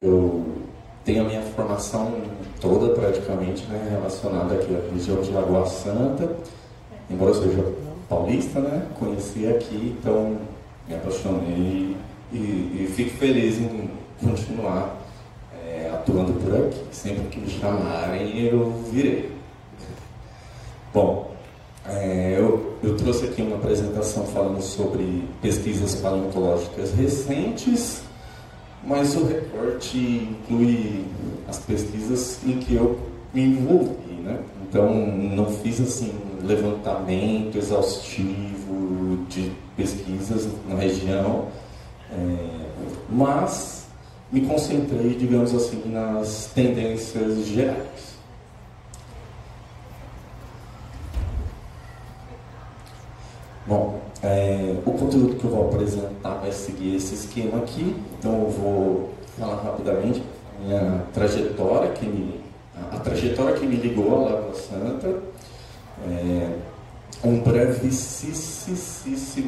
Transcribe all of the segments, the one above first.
Eu tenho a minha formação toda praticamente, né, relacionada aqui à região de Lagoa Santa, embora eu seja paulista, né, conheci aqui, então me apaixonei e fico feliz em continuar atuando por aqui. Sempre que me chamarem, eu virei. Bom, eu trouxe aqui uma apresentação falando sobre pesquisas paleontológicas recentes, mas o recorte inclui as pesquisas em que eu me envolvi, né? Então, não fiz assim um levantamento exaustivo de pesquisas na região, mas me concentrei, digamos assim, nas tendências gerais. Bom, o conteúdo que eu vou apresentar vai seguir esse esquema aqui, então eu vou falar rapidamente a minha trajetória, a trajetória que me ligou à Lagoa Santa, um brevíssimo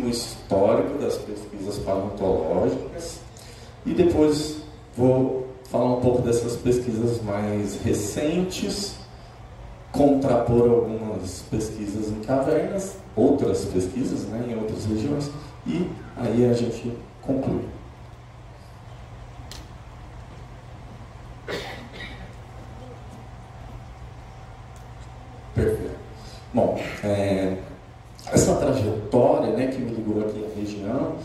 histórico das pesquisas paleontológicas e depois vou falar um pouco dessas pesquisas mais recentes, contrapor algumas pesquisas em cavernas, outras pesquisas, né, em outras regiões, e aí a gente conclui. Perfeito. Bom, essa trajetória, né, que me ligou aqui à região,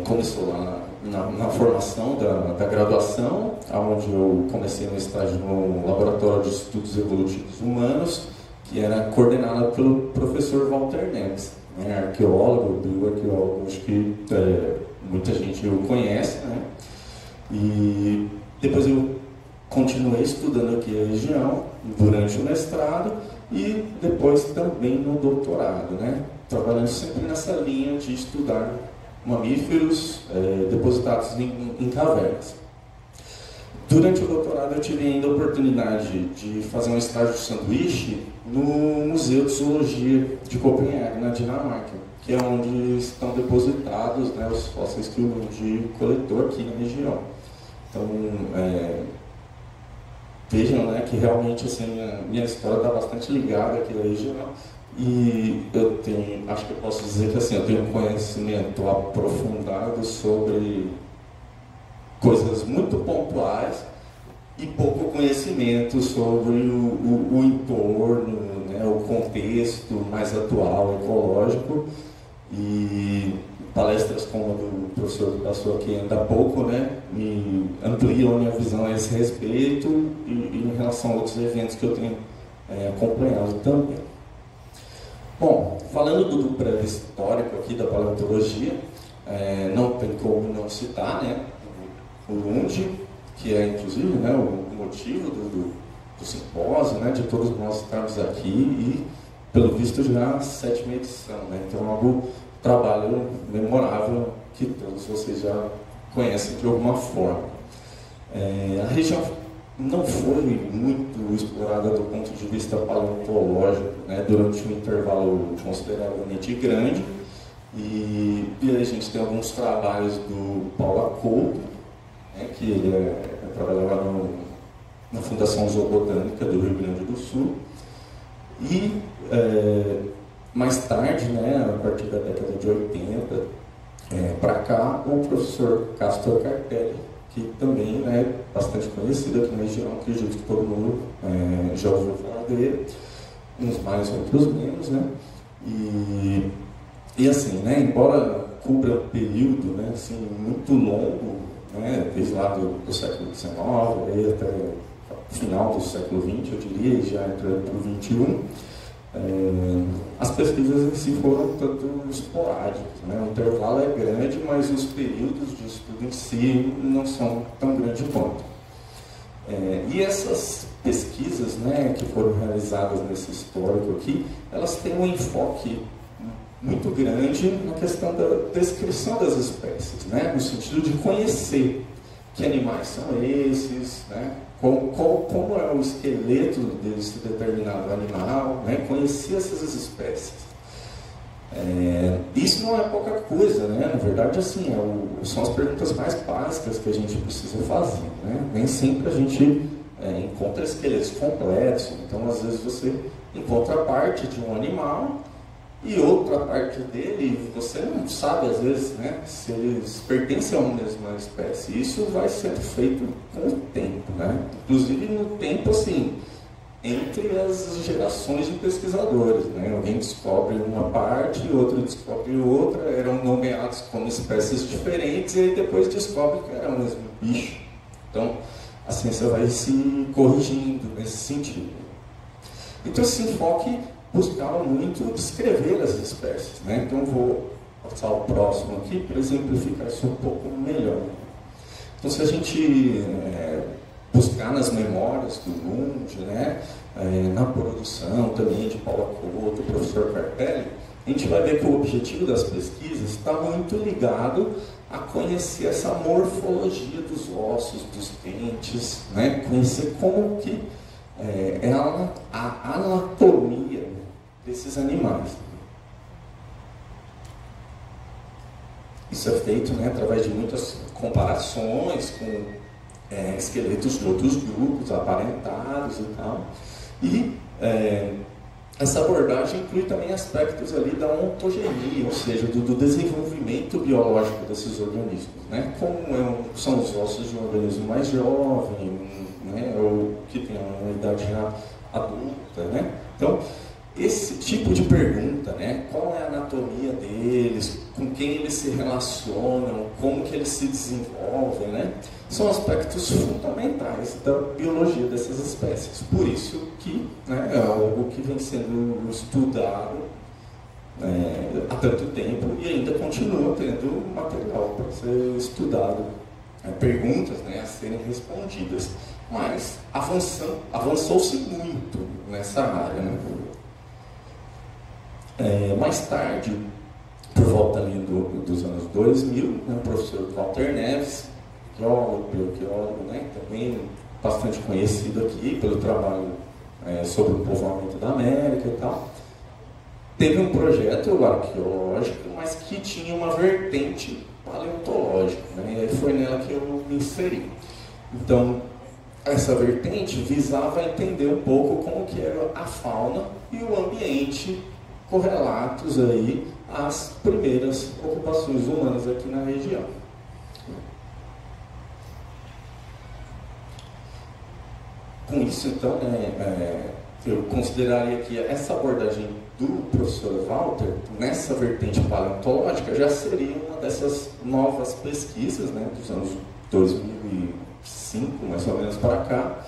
começou lá na formação da graduação, onde eu comecei no estágio no Laboratório de Estudos Evolutivos Humanos, que era coordenado pelo professor Walter Neves, né, arqueólogo, bioarqueólogo, acho que muita gente o conhece, né? E depois eu continuei estudando aqui a região durante o mestrado e depois também no doutorado, né? Trabalhando sempre nessa linha de estudar mamíferos depositados em cavernas. Durante o doutorado eu tive ainda a oportunidade de fazer um estágio de sanduíche no Museu de Zoologia de Copenhague, na Dinamarca, que é onde estão depositados, né, os fósseis que o Lund coletou aqui na região. Então, vejam, né, que realmente assim, a minha história está bastante ligada aqui à região. E eu tenho, acho que eu posso dizer que assim, eu tenho um conhecimento aprofundado sobre coisas muito pontuais e pouco conhecimento sobre o entorno, né, o contexto mais atual, ecológico. E palestras como a do professor que passou aqui ainda há pouco, né, me ampliam a minha visão a esse respeito e em relação a outros eventos que eu tenho acompanhado também. Bom, falando do breve histórico aqui da paleontologia, não tem como não citar, né, o Lund, que é inclusive, né, o motivo do simpósio, né, de todos nós estarmos aqui e, pelo visto, já a 7ª edição, né, então um trabalho memorável que todos vocês já conhecem de alguma forma. A região não foi muito explorada do ponto de vista paleontológico, né, durante um intervalo consideravelmente grande, e aí a gente tem alguns trabalhos do Paulo Couto, né, que ele trabalhava na Fundação Zoobotânica do Rio Grande do Sul, e mais tarde, né, a partir da década de 80 para cá, o professor Castor Carpelli, que também é bastante conhecido aqui na região, acredito que todo mundo já ouviu falar dele, uns mais, outros menos, né? E assim, né, embora cubra um período, né, assim, muito longo, né, desde lá do século XIX até o final do século XX, eu diria, e já entrando para o XXI, as pesquisas em si foram tanto esporádicas, né? O intervalo é grande, mas os períodos de estudo em si não são tão grandes quanto. E essas pesquisas, né, que foram realizadas nesse histórico aqui, elas têm um enfoque muito grande na questão da descrição das espécies, né, no sentido de conhecer que animais são esses, né, como é o esqueleto desse determinado animal, né, conhecer essas espécies. Isso não é pouca coisa, né? Na verdade, assim, são as perguntas mais básicas que a gente precisa fazer, né? Nem sempre a gente encontra esqueletos completos, então às vezes você encontra parte de um animal e outra parte dele, e você não sabe às vezes, né, se eles pertencem a uma mesma espécie. Isso vai sendo feito com o tempo, né? Inclusive no tempo, assim, entre as gerações de pesquisadores, né? Alguém descobre uma parte, outro descobre outra, eram nomeados como espécies diferentes e aí depois descobre que era o mesmo bicho. Então, a ciência vai se corrigindo nesse sentido. Então, esse enfoque buscava muito descrever as espécies, né? Então, vou passar o próximo aqui para exemplificar isso um pouco melhor. Então, se a gente buscar nas memórias do Lund, né, na produção também de Paula Couto, do professor Carpelli, a gente vai ver que o objetivo das pesquisas está muito ligado a conhecer essa morfologia dos ossos, dos dentes, né, conhecer como que é a anatomia desses animais. Isso é feito, né, através de muitas comparações com esqueletos de outros grupos, aparentados e tal. E essa abordagem inclui também aspectos ali da ontogenia, ou seja, do desenvolvimento biológico desses organismos, né? Como são os ossos de um organismo mais jovem, né? Ou que tem uma idade já adulta, né? Então, esse tipo de pergunta, né? Qual é a anatomia deles, com quem eles se relacionam, como que eles se desenvolvem, né? São aspectos fundamentais da biologia dessas espécies. Por isso que, né, é algo que vem sendo estudado há tanto tempo e ainda continua tendo material para ser estudado, perguntas, né, a serem respondidas. Mas avançou-se muito nessa área, né? Mais tarde, por volta ali dos anos 2000, né, o professor Walter Neves, geólogo, bioarqueólogo, né, também bastante conhecido aqui pelo trabalho sobre o povoamento da América e tal, teve um projeto arqueológico, mas que tinha uma vertente paleontológica, né, e foi nela que eu me inseri. Então, essa vertente visava entender um pouco como que era a fauna e o ambiente correlatos aí às primeiras ocupações humanas aqui na região. Com isso, então, eu consideraria que essa abordagem do professor Walter, nessa vertente paleontológica, já seria uma dessas novas pesquisas, né, dos anos 2005, mais ou menos, para cá.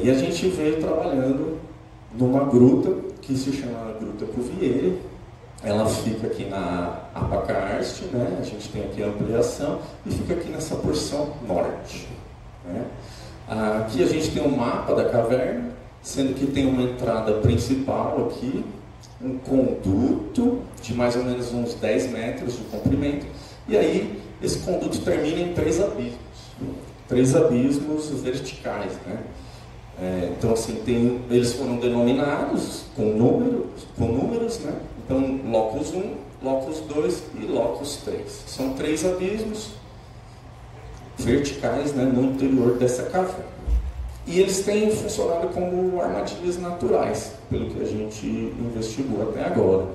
E a gente veio trabalhando numa gruta que se chama Gruta Cuvier. Ela fica aqui na Apacarste, né? A gente tem aqui a ampliação e fica aqui nessa porção norte, né? Aqui a gente tem um mapa da caverna, sendo que tem uma entrada principal aqui, um conduto de mais ou menos uns 10 metros de comprimento, e aí esse conduto termina em 3 abismos verticais, né? Então, assim, eles foram denominados com números, né? Então, locus 1, locus 2 e locus 3. São 3 abismos verticais, né, no interior dessa caverna. E eles têm funcionado como armadilhas naturais, pelo que a gente investigou até agora.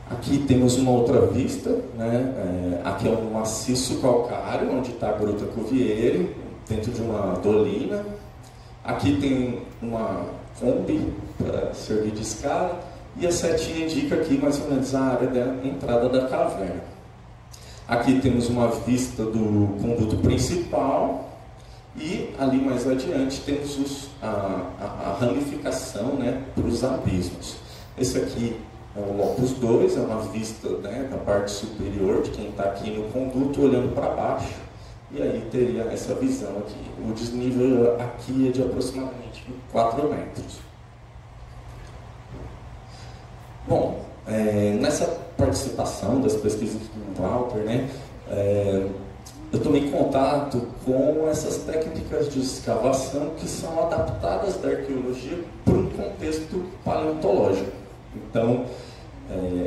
Aqui temos uma outra vista, né? Aqui é um maciço calcário, onde está a Gruta Cuvier, dentro de uma dolina. Aqui tem uma Kombi para servir de escada e a setinha indica aqui mais ou menos a área da entrada da caverna. Aqui temos uma vista do conduto principal e ali mais adiante temos a ramificação, né, para os abismos. Esse aqui é o locus 2, é uma vista, né, da parte superior de quem está aqui no conduto olhando para baixo. E aí teria essa visão aqui. O desnível aqui é de aproximadamente 4 metros. Bom, nessa participação das pesquisas do Walter, né, eu tomei contato com essas técnicas de escavação que são adaptadas da arqueologia para um contexto paleontológico. Então,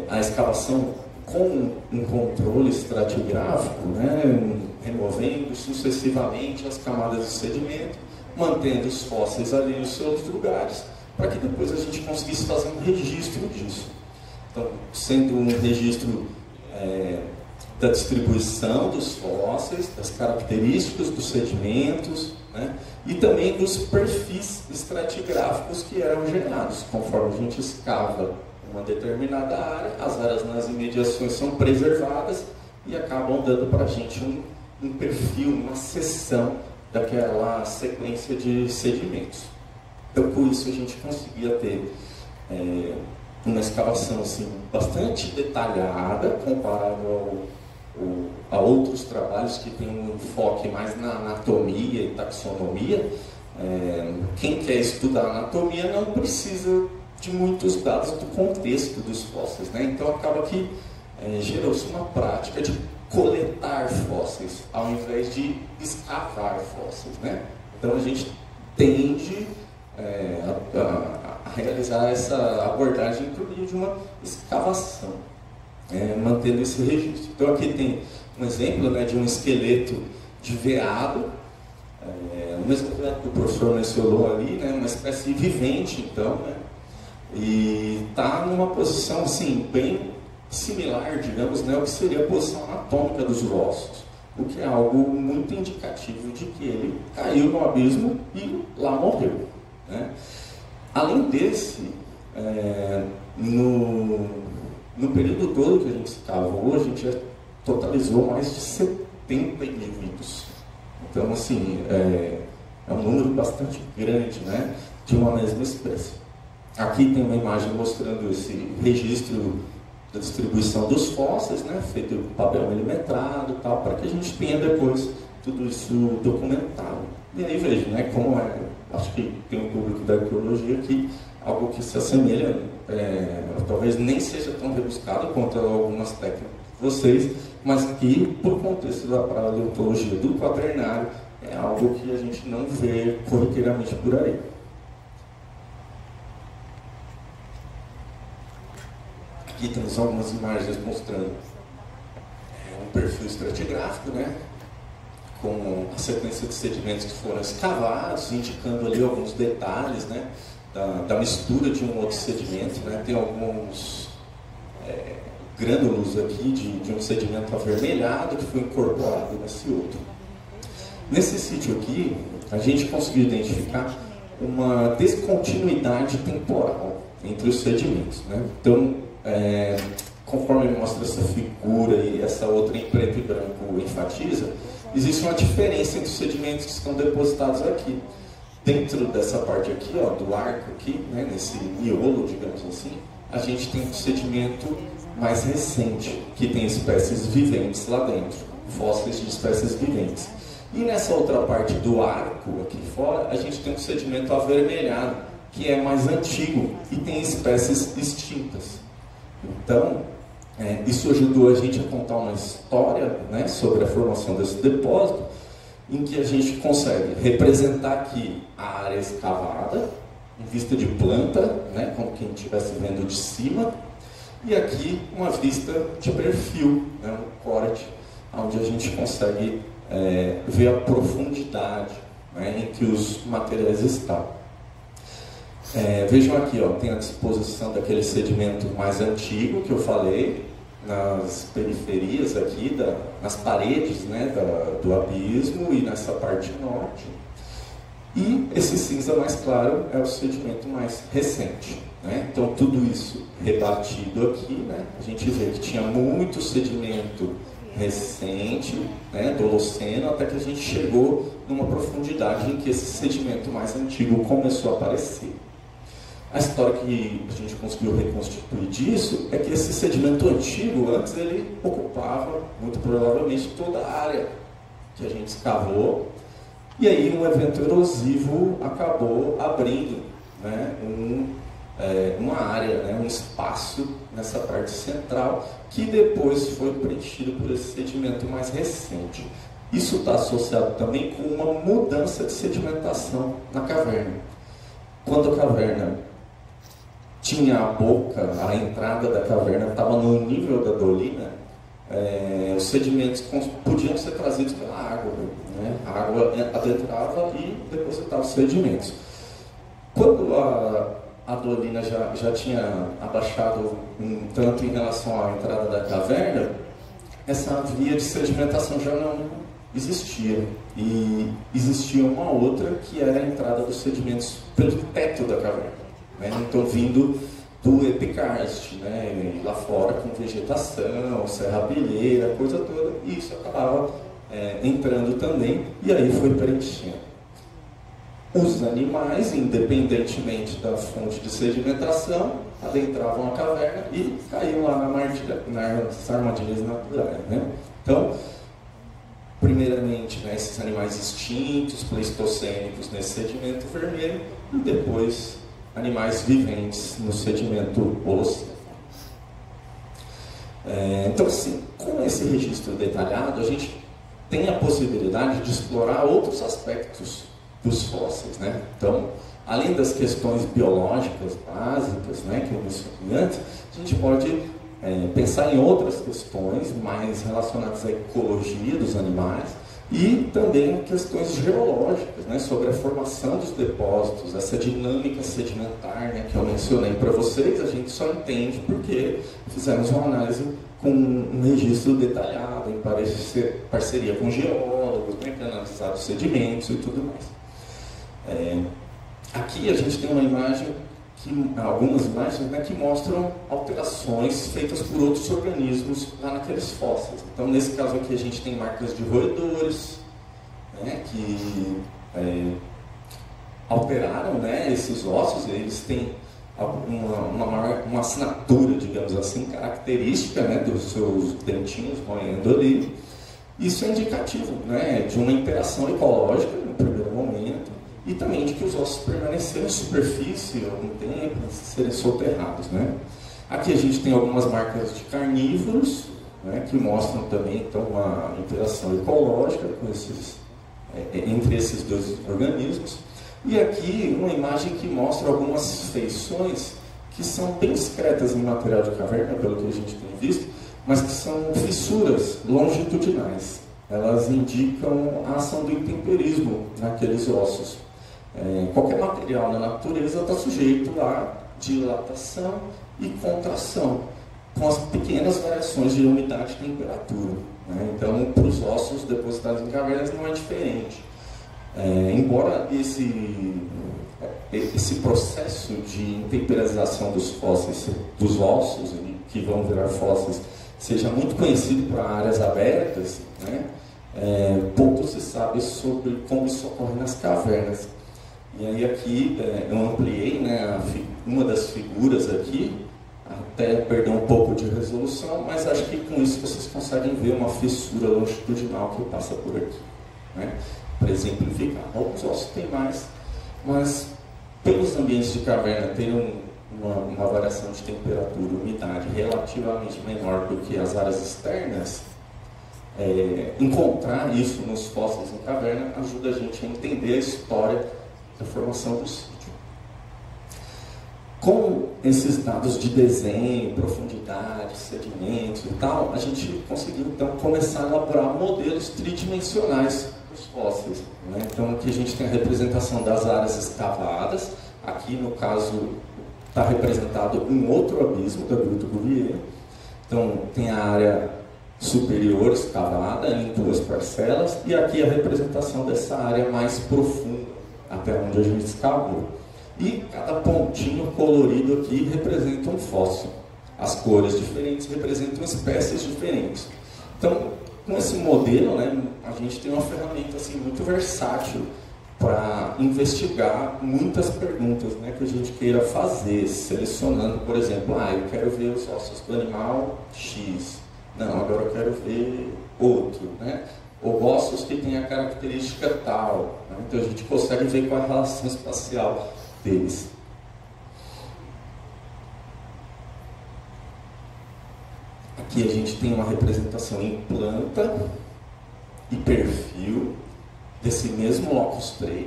a escavação com um controle estratigráfico, né, removendo sucessivamente as camadas de sedimento, mantendo os fósseis ali nos seus lugares, para que depois a gente conseguisse fazer um registro disso. Então, sendo um registro da distribuição dos fósseis, das características dos sedimentos, né, e também dos perfis estratigráficos que eram gerados. Conforme a gente escava uma determinada área, as áreas nas imediações são preservadas e acabam dando para a gente um perfil, uma seção daquela sequência de sedimentos. Então, com isso, a gente conseguia ter uma escavação assim, bastante detalhada, comparado a outros trabalhos que têm um enfoque mais na anatomia e taxonomia. Quem quer estudar anatomia não precisa de muitos dados do contexto dos fósseis, né? Então acaba que gerou-se uma prática de coletar fósseis ao invés de escavar fósseis, né? Então a gente tende a realizar essa abordagem por meio de uma escavação, mantendo esse registro. Então aqui tem um exemplo, né, de um esqueleto de veado, o mesmo que o professor mencionou ali, né, uma espécie vivente, então, né, e está numa posição assim, bem similar, digamos, né, ao que seria a posição anatômica dos ossos, o que é algo muito indicativo de que ele caiu no abismo e lá morreu, né? Além desse, no período todo que a gente escavou, a gente já totalizou mais de 70 indivíduos. Então, assim, é um número bastante grande, né, de uma mesma espécie. Aqui tem uma imagem mostrando esse registro da distribuição dos fósseis, né, feito com papel milimetrado e tal, para que a gente tenha depois tudo isso documentado. E aí veja, né, como acho que tem um público da arqueologia que algo que se assemelha, talvez nem seja tão rebuscado quanto algumas técnicas de vocês, mas que, por contexto da paleontologia do quaternário, é algo que a gente não vê corriqueiramente por aí. Aqui temos algumas imagens mostrando um perfil estratigráfico, né, com a sequência de sedimentos que foram escavados, indicando ali alguns detalhes, né, da mistura de um outro sedimento, né. Tem alguns grânulos aqui de um sedimento avermelhado que foi incorporado nesse outro. Nesse sítio aqui, a gente conseguiu identificar uma descontinuidade temporal entre os sedimentos, né. Então, conforme mostra essa figura e essa outra em preto e branco enfatiza, existe uma diferença entre os sedimentos que estão depositados aqui. Dentro dessa parte aqui, ó, do arco aqui, né, nesse miolo, digamos assim, a gente tem um sedimento mais recente, que tem espécies viventes lá dentro, fósseis de espécies viventes. E nessa outra parte do arco aqui fora, a gente tem um sedimento avermelhado, que é mais antigo e tem espécies extintas. Então, isso ajudou a gente a contar uma história, né, sobre a formação desse depósito, em que a gente consegue representar aqui a área escavada, em vista de planta, né, como quem estivesse vendo de cima, e aqui uma vista de perfil, né, um corte, onde a gente consegue ver a profundidade, né, em que os materiais estão. Vejam aqui, ó, tem a disposição daquele sedimento mais antigo que eu falei, nas periferias aqui, nas paredes, né, do abismo e nessa parte norte. E esse cinza mais claro é o sedimento mais recente, né? Então tudo isso rebatido aqui, né, a gente vê que tinha muito sedimento recente, né, do Holoceno, até que a gente chegou numa profundidade em que esse sedimento mais antigo começou a aparecer. A história que a gente conseguiu reconstituir disso é que esse sedimento antigo, antes ele ocupava, muito provavelmente, toda a área que a gente escavou, e aí um evento erosivo acabou abrindo, né, uma área, né, um espaço nessa parte central, que depois foi preenchido por esse sedimento mais recente. Isso está associado também com uma mudança de sedimentação na caverna. Quando a caverna tinha a boca, a entrada da caverna estava no nível da dolina, os sedimentos podiam ser trazidos pela água, né? A água adentrava e depositava os sedimentos. Quando a dolina já tinha abaixado um tanto em relação à entrada da caverna, essa via de sedimentação já não existia. E existia uma outra que era a entrada dos sedimentos pelo teto da caverna, né? Então, vindo do epicarste, né? E lá fora com vegetação, serrapilheira, coisa toda, e isso acabava entrando também, e aí foi preenchendo. Os animais, independentemente da fonte de sedimentação, adentravam a caverna e caíam lá nas armadilhas naturais, né? Então, primeiramente, né, esses animais extintos, pleistocênicos, nesse sedimento vermelho, e depois animais viventes no sedimento holoceno. Então, assim, com esse registro detalhado, a gente tem a possibilidade de explorar outros aspectos dos fósseis, né? Então, além das questões biológicas básicas, né, que eu mencionei antes, a gente pode pensar em outras questões mais relacionadas à ecologia dos animais e também questões geológicas, né, sobre a formação dos depósitos, essa dinâmica sedimentar, né, que eu mencionei para vocês. A gente só entende porque fizemos uma análise com um registro detalhado, em parceria com geólogos, né, que analisaram os sedimentos e tudo mais. Aqui a gente tem uma imagem, algumas imagens, né, que mostram alterações feitas por outros organismos lá naqueles fósseis. Então, nesse caso aqui, a gente tem marcas de roedores, né, que alteraram, né, esses ossos. Eles têm uma assinatura, digamos assim, característica, né, dos seus dentinhos roendo ali. Isso é indicativo, né, de uma interação ecológica no primeiro momento, e também de que os ossos permaneceram em superfície algum tempo, antes de serem soterrados, né? Aqui a gente tem algumas marcas de carnívoros, né, que mostram também então, uma interação ecológica com entre esses dois organismos. E aqui uma imagem que mostra algumas feições que são bem discretas em material de caverna, pelo que a gente tem visto, mas que são fissuras longitudinais. Elas indicam a ação do intemperismo naqueles ossos. Qualquer material na natureza está sujeito a dilatação e contração, com as pequenas variações de umidade e temperatura, né? Então, para os ossos depositados em cavernas não é diferente. Embora esse processo de intemperização dos fósseis, dos ossos, que vão virar fósseis, seja muito conhecido para áreas abertas, né? Pouco se sabe sobre como isso ocorre nas cavernas. E aí aqui eu ampliei, né, uma das figuras aqui, até perder um pouco de resolução, mas acho que com isso vocês conseguem ver uma fissura longitudinal que passa por aqui, né, para exemplificar. Alguns ossos têm mais, mas pelos ambientes de caverna terem uma variação de temperatura e umidade relativamente menor do que as áreas externas, encontrar isso nos fósseis em caverna ajuda a gente a entender a história da formação do sítio. Com esses dados de desenho, profundidade, sedimentos e tal, a gente conseguiu então começar a elaborar modelos tridimensionais dos fósseis, né? Então aqui a gente tem a representação das áreas escavadas. Aqui no caso está representado um outro abismo da Gruta Bouvier. Então tem a área superior escavada em duas parcelas, e aqui a representação dessa área mais profunda, até onde a gente escavou. E cada pontinho colorido aqui representa um fóssil. As cores diferentes representam espécies diferentes. Então, com esse modelo, né, a gente tem uma ferramenta assim, muito versátil para investigar muitas perguntas, né, que a gente queira fazer, selecionando, por exemplo, eu quero ver os ossos do animal X. Não, agora eu quero ver outro, né? Ou ossos que têm a característica tal, né? Então a gente consegue ver qual é a relação espacial deles. Aqui a gente tem uma representação em planta e perfil, desse mesmo Locus 3,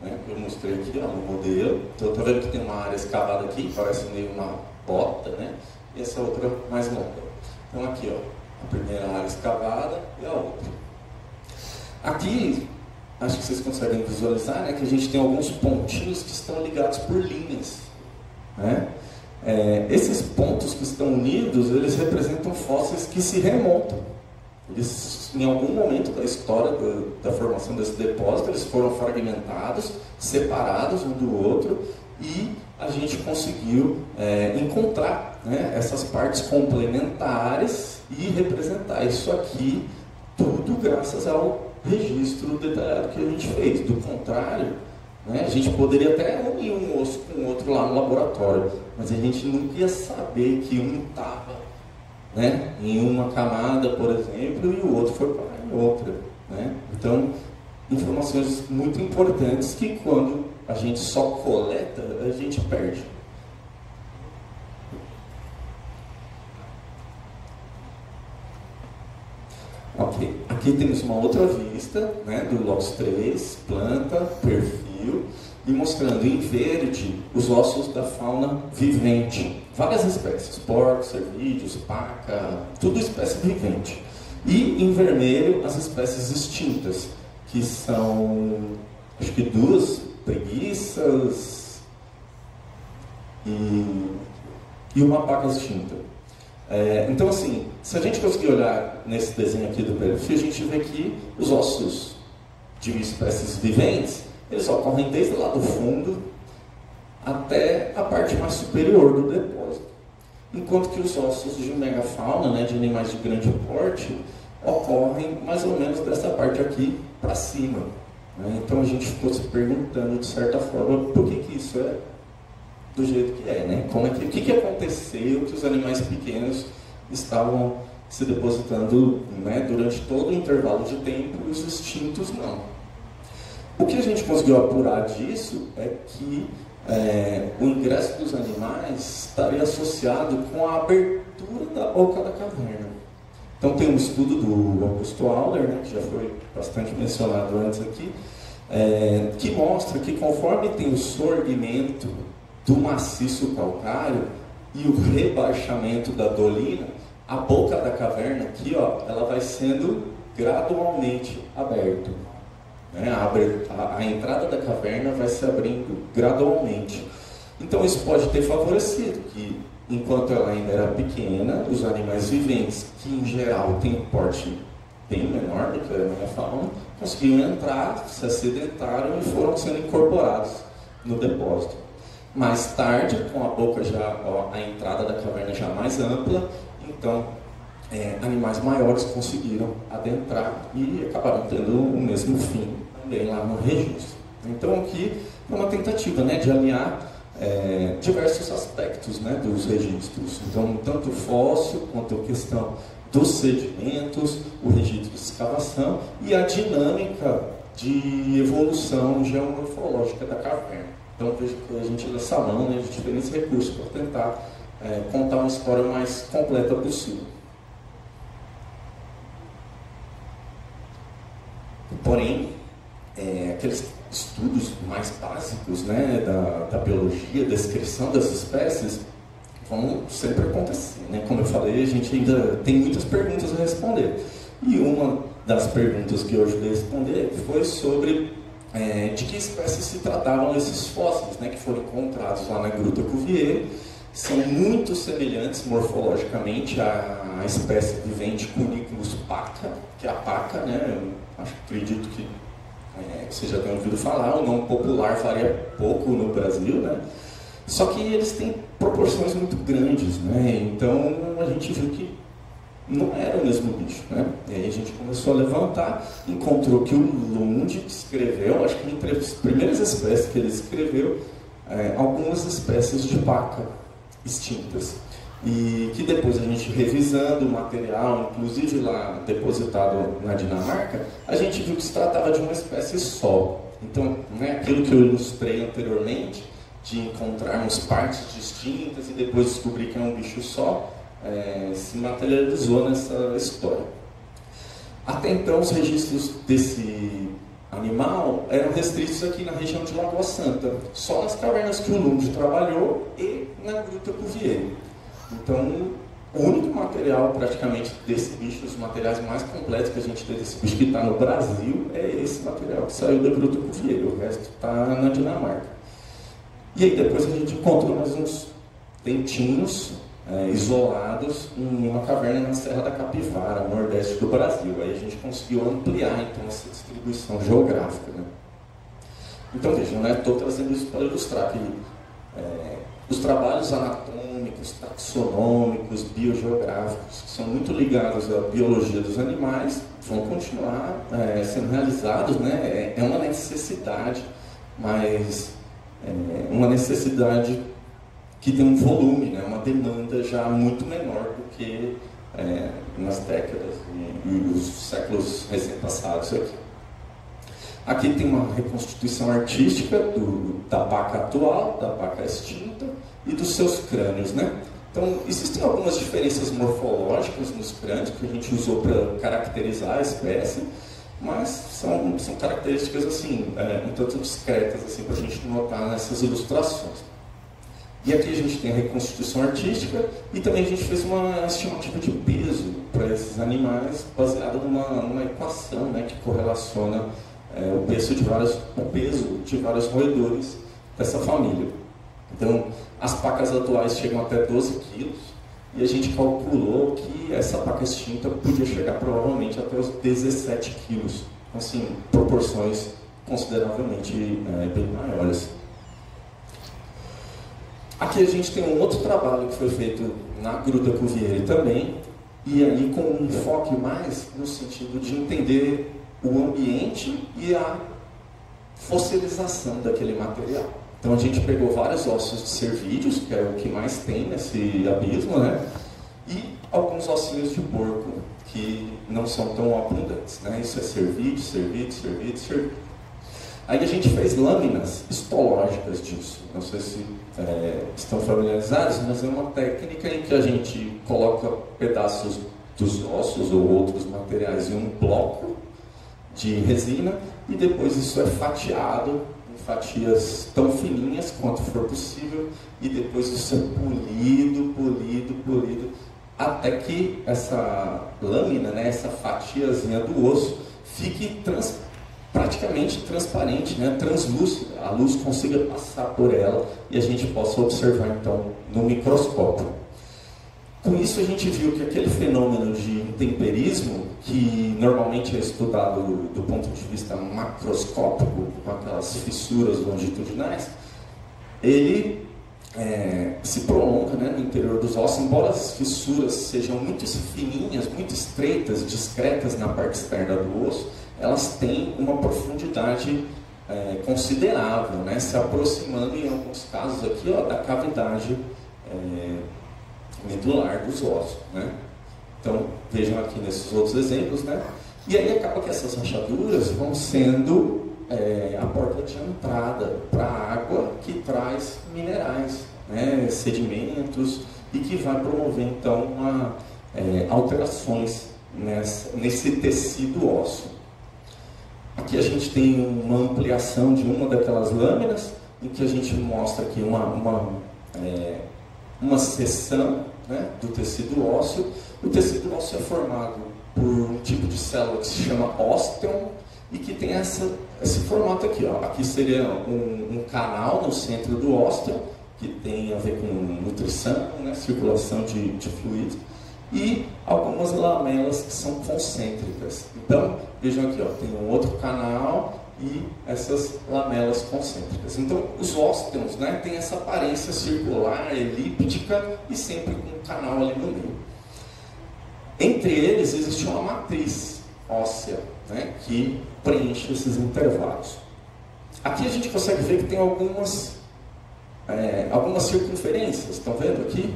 né, que eu mostrei aqui ó, no modelo. Então, tá vendo que tem uma área escavada aqui, parece meio uma bota, né? E essa outra mais longa. Então, aqui, ó, a primeira área escavada e a outra. Aqui, acho que vocês conseguem visualizar, né, que a gente tem alguns pontinhos que estão ligados por linhas, né? Esses pontos que estão unidos, eles representam fósseis que se remontam. Eles, em algum momento da história da formação desse depósito, eles foram fragmentados, separados um do outro, e a gente conseguiu encontrar, né, essas partes complementares e representar isso aqui tudo graças ao registro detalhado que a gente fez. Do contrário, né, a gente poderia até unir um osso com o outro lá no laboratório, mas a gente nunca ia saber que um estava, né, em uma camada, por exemplo, e o outro foi para em outra, né? Então, informações muito importantes que quando a gente só coleta, a gente perde. Ok, aqui temos uma outra vista, né, do Locus 3, planta, perfil, e mostrando em verde os ossos da fauna vivente. Várias espécies, porcos, cervídeos, paca, tudo espécie vivente. E em vermelho as espécies extintas, que são, acho que duas, preguiças e uma paca extinta. Então, assim, se a gente conseguir olhar nesse desenho aqui do perfil, a gente vê que os ossos de espécies viventes, eles ocorrem desde lá do fundo até a parte mais superior do depósito. Enquanto que os ossos de megafauna, né, de animais de grande porte, ocorrem mais ou menos dessa parte aqui para cima, né? Então a gente ficou se perguntando, de certa forma, por que isso é do jeito que é, né? O que aconteceu que os animais pequenos estavam se depositando, né, durante todo o intervalo de tempo e os extintos não. O que a gente conseguiu apurar disso é que o ingresso dos animais estaria associado com a abertura da boca da caverna. Então tem um estudo do Augusto Auler, né, que já foi bastante mencionado antes aqui, que mostra que conforme tem o sorgimento do maciço calcário e o rebaixamento da dolina, a boca da caverna aqui, ó, ela vai sendo gradualmente aberta. A entrada da caverna vai se abrindo gradualmente. Então isso pode ter favorecido que, enquanto ela ainda era pequena, os animais viventes, que em geral têm um porte bem menor do que a megafauna, conseguiam entrar, se acidentaram e foram sendo incorporados no depósito. Mais tarde, com a boca já, a entrada da caverna já mais ampla, então animais maiores conseguiram adentrar e acabaram tendo o mesmo fim também lá no registro. Então aqui é uma tentativa, né, de alinhar diversos aspectos, né, dos registros. Então, tanto o fóssil quanto a questão dos sedimentos, o registro de escavação e a dinâmica de evolução geomorfológica da caverna. Então, vejo que a gente lança a mão, né, de diferentes recursos para tentar contar uma história mais completa possível. Porém, aqueles estudos mais básicos, né, da biologia, descrição das espécies, vão sempre acontecer, né? Como eu falei, a gente ainda tem muitas perguntas a responder. E uma das perguntas que eu ajudei a responder foi sobre de que espécies se tratavam esses fósseis, né, que foram encontrados lá na Gruta Cuvier. São muito semelhantes morfologicamente à espécie vivente Cuniculus paca, que é a paca, né? Eu acredito que você já tem ouvido falar, o nome popular varia pouco no Brasil, né? Só que eles têm proporções muito grandes, né? Então a gente viu que não era o mesmo bicho, né? E aí a gente começou a levantar, encontrou que o Lund escreveu, acho que entre as primeiras espécies que ele escreveu, algumas espécies de paca extintas. E que depois a gente revisando o material, inclusive lá depositado na Dinamarca, a gente viu que se tratava de uma espécie só. Então, né, aquilo que eu ilustrei anteriormente, de encontrarmos partes distintas e depois descobrir que é um bicho só, se materializou nessa história. Até então, os registros animal eram restritos aqui na região de Lagoa Santa, só nas cavernas que o Lund trabalhou e na Gruta Cuvier. Então, o único material praticamente desse bicho, os materiais mais completos que a gente tem desse bicho que está no Brasil, é esse material que saiu da Gruta Cuvier, o resto está na Dinamarca. E aí depois a gente encontrou mais uns dentinhos isolados em uma caverna na Serra da Capivara, no nordeste do Brasil. Aí a gente conseguiu ampliar então essa distribuição geográfica, né? Então vejam, né, estou trazendo isso para ilustrar que os trabalhos anatômicos, taxonômicos, biogeográficos, que são muito ligados à biologia dos animais, vão continuar sendo realizados, né? É uma necessidade, mas uma necessidade que tem um volume, né? Uma demanda já muito menor do que nas décadas e os séculos recém-passados aqui. Aqui tem uma reconstituição artística da paca atual, da paca extinta e dos seus crânios, né? Então, existem algumas diferenças morfológicas nos crânios que a gente usou para caracterizar a espécie, mas são características assim, um tanto discretas assim, para a gente notar nessas ilustrações. E aqui a gente tem a reconstituição artística e também a gente fez uma estimativa de peso para esses animais baseada numa equação, né, que correlaciona o peso de vários roedores dessa família. Então, as pacas atuais chegam até 12 quilos e a gente calculou que essa paca extinta podia chegar provavelmente até os 17 quilos. Assim, proporções consideravelmente bem maiores. Aqui a gente tem um outro trabalho que foi feito na Gruta Cuvier também, e aí com um enfoque mais no sentido de entender o ambiente e a fossilização daquele material. Então a gente pegou vários ossos de cervídeos, que é o que mais tem nesse abismo, né? E alguns ossinhos de porco, que não são tão abundantes, né? Isso é cervídeo, cervídeo, cervídeo, cervídeo. Aí a gente fez lâminas histológicas disso. Não sei se estão familiarizados, mas é uma técnica em que a gente coloca pedaços dos ossos ou outros materiais em um bloco de resina e depois isso é fatiado em fatias tão fininhas quanto for possível e depois isso é polido, polido, polido, até que essa lâmina, né, essa fatiazinha do osso fique praticamente transparente, né, translúcida, a luz consiga passar por ela e a gente possa observar então no microscópio. Com isso a gente viu que aquele fenômeno de intemperismo, que normalmente é estudado do ponto de vista macroscópico, com aquelas fissuras longitudinais, ele se prolonga, né, no interior dos ossos, embora as fissuras sejam muito fininhas, muito estreitas, discretas na parte externa do osso, elas têm uma profundidade considerável, né, se aproximando em alguns casos aqui, ó, da cavidade medular dos ossos, né? Então vejam aqui nesses outros exemplos, né? E aí acaba que essas rachaduras vão sendo a porta de entrada para a água que traz minerais, né, sedimentos e que vai promover então alterações nesse tecido ósseo. Aqui a gente tem uma ampliação de uma daquelas lâminas em que a gente mostra aqui uma seção, né, do tecido ósseo. O tecido ósseo é formado por um tipo de célula que se chama ósteon e que tem esse formato aqui, ó. Aqui seria um canal no centro do ósteon que tem a ver com nutrição, né, circulação de fluidos, e algumas lamelas que são concêntricas. Então, vejam aqui, ó, tem um outro canal e essas lamelas concêntricas. Então, os ósteons, né, têm essa aparência circular, elíptica e sempre com um canal ali no meio. Entre eles existe uma matriz óssea, né, que preenche esses intervalos. Aqui a gente consegue ver que tem algumas circunferências, estão vendo aqui?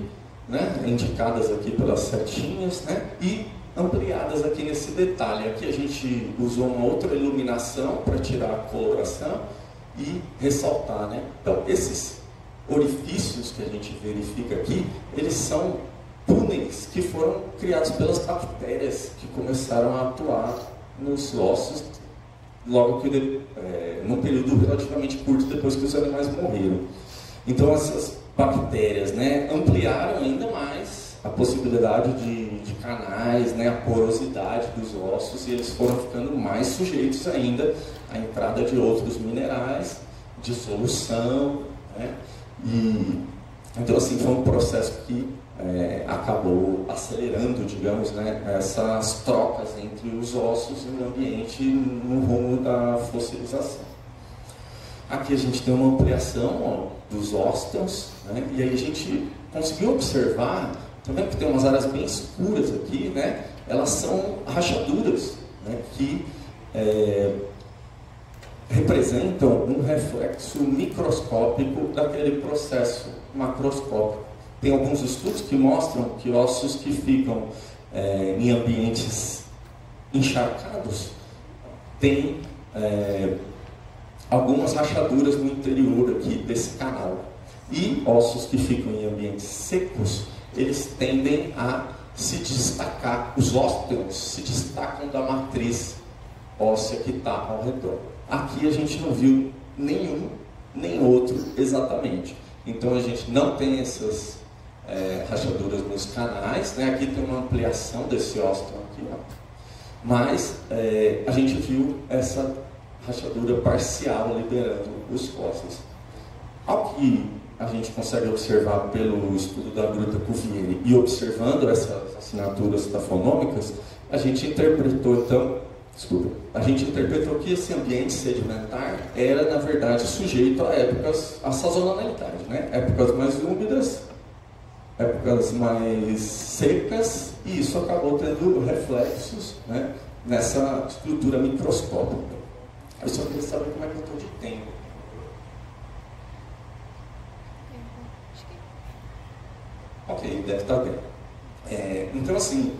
Né, indicadas aqui pelas setinhas, né, e ampliadas aqui nesse detalhe. Aqui a gente usou uma outra iluminação para tirar a coloração e ressaltar, né? Então, esses orifícios que a gente verifica aqui, eles são túneis que foram criados pelas bactérias que começaram a atuar nos ossos logo que num período relativamente curto depois que os animais morreram. Então essas bactérias, né, ampliaram ainda mais a possibilidade de canais, né, a porosidade dos ossos, e eles foram ficando mais sujeitos ainda à entrada de outros minerais, dissolução, né, e então assim foi um processo que acabou acelerando, digamos, né, essas trocas entre os ossos e o ambiente no rumo da fossilização. Aqui a gente tem uma ampliação, ó, dos ósteos, né, e aí a gente conseguiu observar, também que tem umas áreas bem escuras aqui, né, elas são rachaduras, né, que representam um reflexo microscópico daquele processo macroscópico. Tem alguns estudos que mostram que ossos que ficam em ambientes encharcados têm algumas rachaduras no interior aqui desse canal. E ossos que ficam em ambientes secos, eles tendem a se destacar, os ósteos se destacam da matriz óssea que está ao redor. Aqui a gente não viu nenhum, nem outro exatamente. Então a gente não tem essas rachaduras nos canais, né? Aqui tem uma ampliação desse ósteo aqui, ó. Mas a gente viu essa rachadura parcial liberando os fósseis. Ao que a gente consegue observar pelo estudo da Gruta Cuvier e observando essas assinaturas tafonômicas, a gente interpretou que esse ambiente sedimentar era, na verdade, sujeito a sazonalidade, né? Épocas mais úmidas, épocas mais secas, e isso acabou tendo reflexos, né, nessa estrutura microscópica. Eu só queria saber como é que eu estou de tempo. Ok, deve estar bem. Então, assim,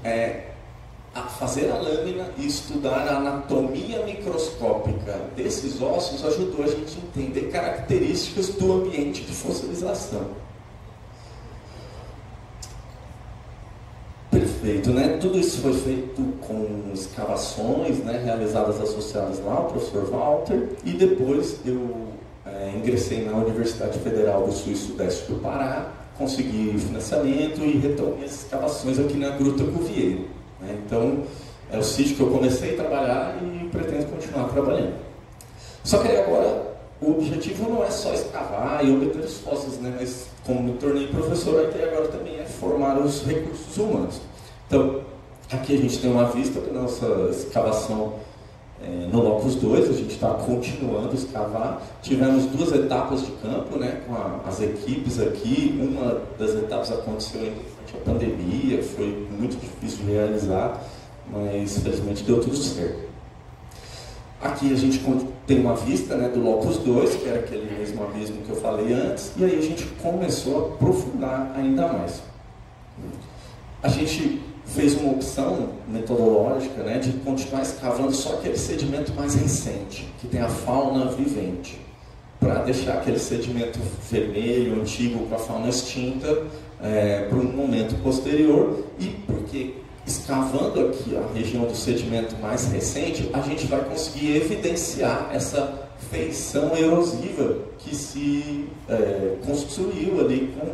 fazer a lâmina e estudar a anatomia microscópica desses ossos ajudou a gente a entender características do ambiente de fossilização. Perfeito, né? Tudo isso foi feito com escavações, né, realizadas associadas lá ao professor Walter, e depois eu ingressei na Universidade Federal do Sul e Sudeste do Pará, consegui financiamento e retomei as escavações aqui na Gruta Cuvier, né? Então, é o sítio que eu comecei a trabalhar e pretendo continuar trabalhando. Só que agora, o objetivo não é só escavar e obter os fósseis, né? Mas como me tornei professor, a ideia agora também é formar os recursos humanos. Então, aqui a gente tem uma vista da nossa escavação no Locus 2, a gente está continuando a escavar. Tivemos 2 etapas de campo, né, com as equipes aqui. Uma das etapas aconteceu durante a pandemia, foi muito difícil de realizar, mas felizmente deu tudo certo. Aqui a gente tem uma vista, né, do Locus 2, que era aquele mesmo abismo que eu falei antes, e aí a gente começou a aprofundar ainda mais. A gente fez uma opção metodológica, né, de continuar escavando só aquele sedimento mais recente, que tem a fauna vivente, para deixar aquele sedimento vermelho, antigo, com a fauna extinta, para um momento posterior, e porque escavando aqui a região do sedimento mais recente, a gente vai conseguir evidenciar essa feição erosiva que se construiu ali com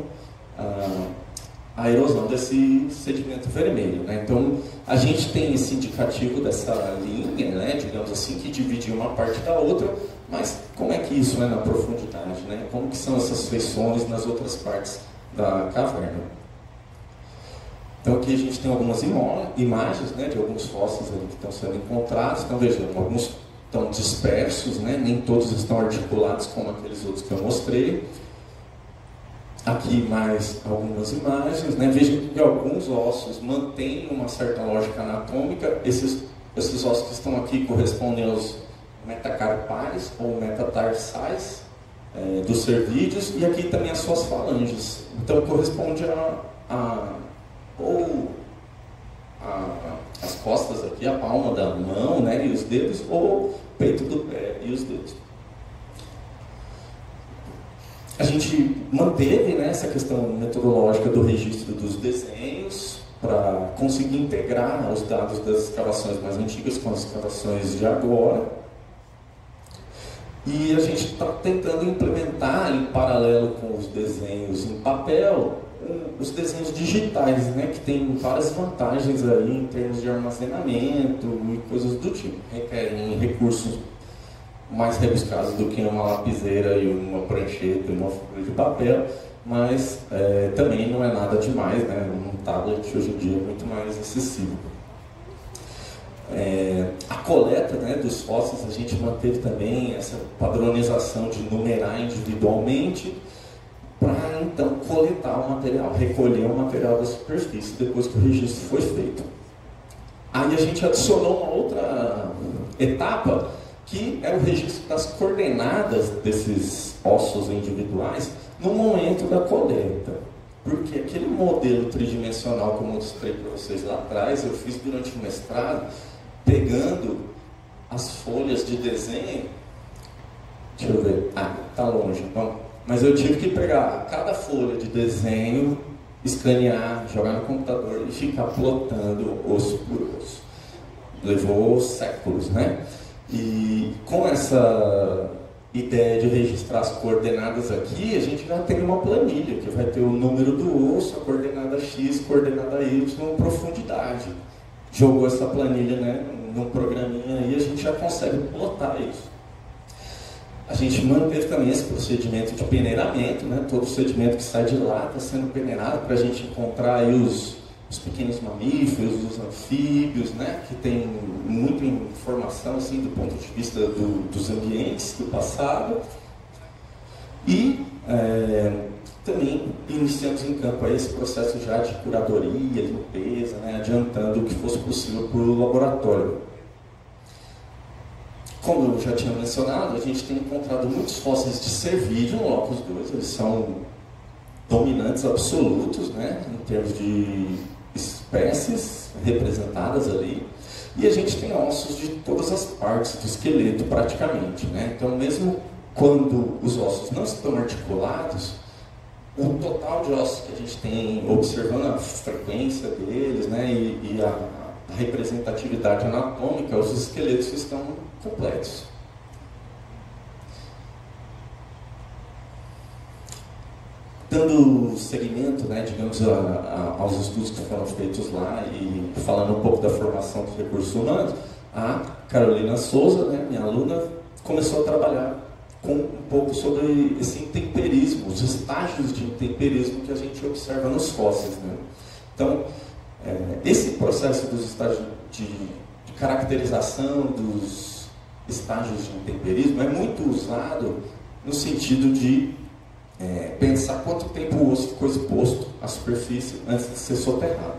a erosão desse sedimento vermelho, né? Então, a gente tem esse indicativo dessa linha, né, digamos assim, que divide uma parte da outra, mas como é que isso é na profundidade, né? Como que são essas feições nas outras partes da caverna? Então, aqui a gente tem algumas imagens, né, de alguns fósseis ali que estão sendo encontrados. Então, vejam, alguns estão dispersos, né? Nem todos estão articulados como aqueles outros que eu mostrei. Aqui mais algumas imagens, né? Vejam que alguns ossos mantêm uma certa lógica anatômica. Esses ossos que estão aqui correspondem aos metacarpais ou metatarsais dos cervídeos, e aqui também as suas falanges. Então corresponde as costas aqui, a palma da mão, né, e os dedos, ou o peito do pé e os dedos. A gente manteve, né, essa questão metodológica do registro dos desenhos para conseguir integrar os dados das escavações mais antigas com as escavações de agora. E a gente está tentando implementar, em paralelo com os desenhos em papel, os desenhos digitais, né, que tem várias vantagens aí em termos de armazenamento e coisas do tipo. Requerem recursos mais rebuscados do que uma lapiseira e uma prancheta e uma folha de papel, mas também não é nada demais, né? Um tablet hoje em dia é muito mais acessível. A coleta, né, dos fósseis, a gente manteve também essa padronização de numerar individualmente para então coletar o material, recolher o material da superfície depois que o registro foi feito. Aí a gente adicionou uma outra etapa, que é o registro das coordenadas desses ossos individuais no momento da coleta. Porque aquele modelo tridimensional que eu mostrei para vocês lá atrás, eu fiz durante o mestrado, pegando as folhas de desenho. Deixa eu ver. Tá longe. Bom, mas eu tive que pegar cada folha de desenho, escanear, jogar no computador e ficar plotando osso por osso. Levou séculos, né? E com essa ideia de registrar as coordenadas aqui, a gente já tem uma planilha que vai ter o número do osso, a coordenada X, coordenada Y, profundidade. Jogou essa planilha, né, num programinha aí, a gente já consegue plotar isso. A gente manteve também esse procedimento de peneiramento, né, todo o sedimento que sai de lá está sendo peneirado para a gente encontrar aí os pequenos mamíferos, os anfíbios, né, que tem muita informação assim, do ponto de vista dos ambientes do passado. E também iniciamos em campo aí esse processo já de curadoria, limpeza, né, adiantando o que fosse possível para o laboratório. Como eu já tinha mencionado, a gente tem encontrado muitos fósseis de Cervidium, Locus 2, eles são dominantes absolutos, né, em termos de espécies representadas ali, e a gente tem ossos de todas as partes do esqueleto praticamente, né? Então mesmo quando os ossos não estão articulados, o total de ossos que a gente tem, observando a frequência deles, né, e a representatividade anatômica, os esqueletos estão completos. Dando seguimento, né, digamos, aos estudos que foram feitos lá e falando um pouco da formação dos recursos humanos, a Carolina Souza, né, minha aluna, começou a trabalhar com um pouco sobre esse intemperismo, os estágios de intemperismo que a gente observa nos fósseis, né? Então, esse processo dos estágios de caracterização dos estágios de intemperismo é muito usado no sentido de pensar quanto tempo o osso ficou exposto à superfície antes de ser soterrado.